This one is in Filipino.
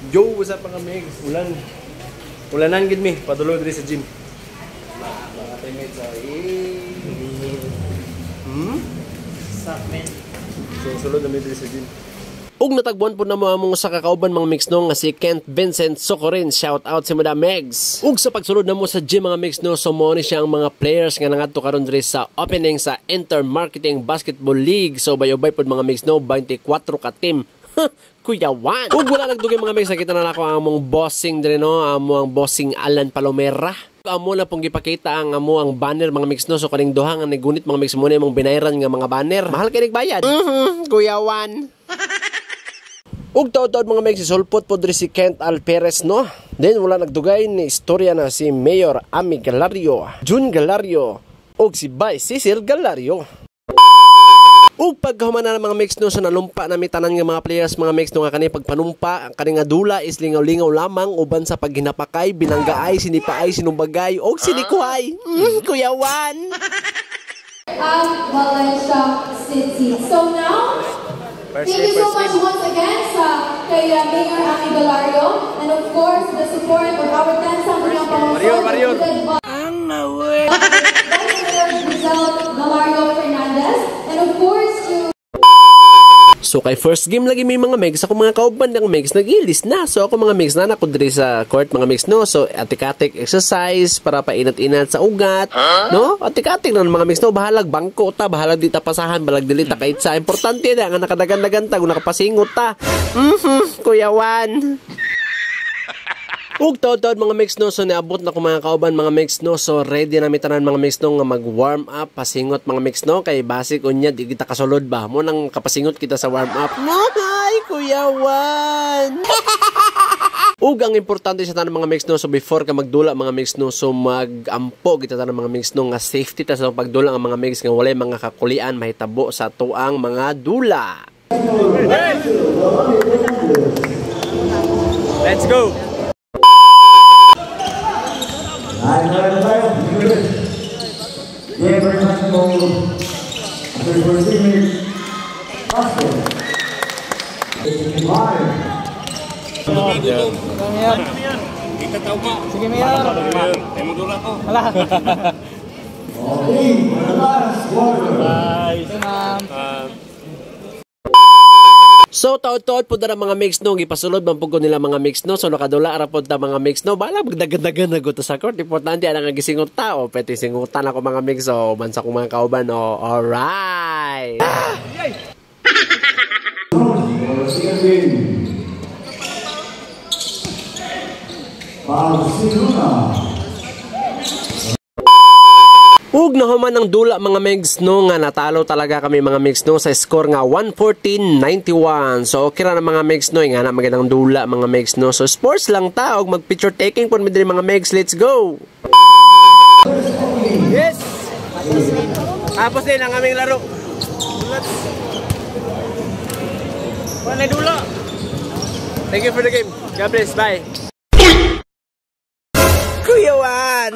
Yo, what's up mga Megs? Ulanan gid mi, padulog diri sa gym. Mga teammates Sup, man? So, sulod na mi diri sa gym. Ug natagbuan po na mo among sa kakauban mga Megs no nga si Kent Vincent Socorin. Shout out si Madam Megs. Ug sa pagsulod na mo sa gym mga Megs no, so mo ni siya ang mga players nga nangadto karon diri sa opening sa Inter-Marketing Basketball League. So bayobay pod mga Megs no, 24 ka team. Kuya Juan. Ug wala nagdugay mga Megs, nakita na nako ang among bossing diri no, amo ang bossing Alan Palomera. Amo na pong gipakita ang amo ang banner mga Megs no, so kaning duha nga nagunit mga Megs mo na imong binayran nga mga banner. Mahal kay nagbayad. Kuya Juan. Ug taod-taod mga Megs, sulpot po diri si Kent Alperez no. Then wala nagdugay ni istorya na si Mayor Ami Galario, Jun Galario, ug si Vice Cecil Galario. Ug pagkahuman na ng mga Megs no, so nalumpa na tanan nga mga players mga Megs no, nga kani pagpanumpa ang kani nga dula is lingaw-lingaw lamang uban sa paghinapakay, binanggaay, sinipaay, sinumbagay og sinikuhay. Kuya Juan. Valencia City. So now, thank you so much once again kay Mayor Ami Galario, and of course the support of our 10 Sangguniang Pangosol included by Vice Mayor Rizal Galario Fernandez, and of course to So kay first game lagi may mga Megs, ako mga kauban ng Megs nagilis na. So ako mga Megs na nako diri sa court mga Megs no. So atik-atik exercise para painat-inat sa ugat, no? Atik-atik na mga Megs no, bahalag bangko ta, bahalag di ta pasahan, bahalag dili ta kahit sa importante na nga nakadagan-dagan ta kung nakapasingot ta. Kuya Juan. Ug taod-taod mga Megs no, so naabot na ko mga kauban mga Megs no, so ready na mi tanan mga Megs no nga mag-warm up, pasingot mga Megs no, kay basic unya di kita kasulod ba mo nang kapasingot kita sa warm up. Ay, Kuya Juan. Ug ang importante sa tanan mga Megs no, so before ka magdula mga Megs no, so mag-ampo kita tanan mga Megs no nga safety ta sa pagdula ang mga Megs nga walay mga kakulian mahitabo sa tuang mga dula. Let's go. Sige, Mayor. So taod-taod po na mga Megs no, gipasulod man pugod nila mga Megs no, so nakadula ra pod ta mga Megs no, bala magdagan-dagan na guto sa court, importante ana nga gisingot tao, pwede singutan ako mga Megs so man sa mga kauban no. Alright. Ug nahuman ng dula mga Megs no, nga natalo talaga kami mga Megs no sa score nga 114-91. So okay ra na mga Megs no, nga na magandang dula mga Megs no. So sports lang ta og mag picture taking pud mi diri mga Megs. Let's go. Yes. Tapos din ang aming laro. Wala dula. Thank you for the game. God bless. Bye. Kuya Juan.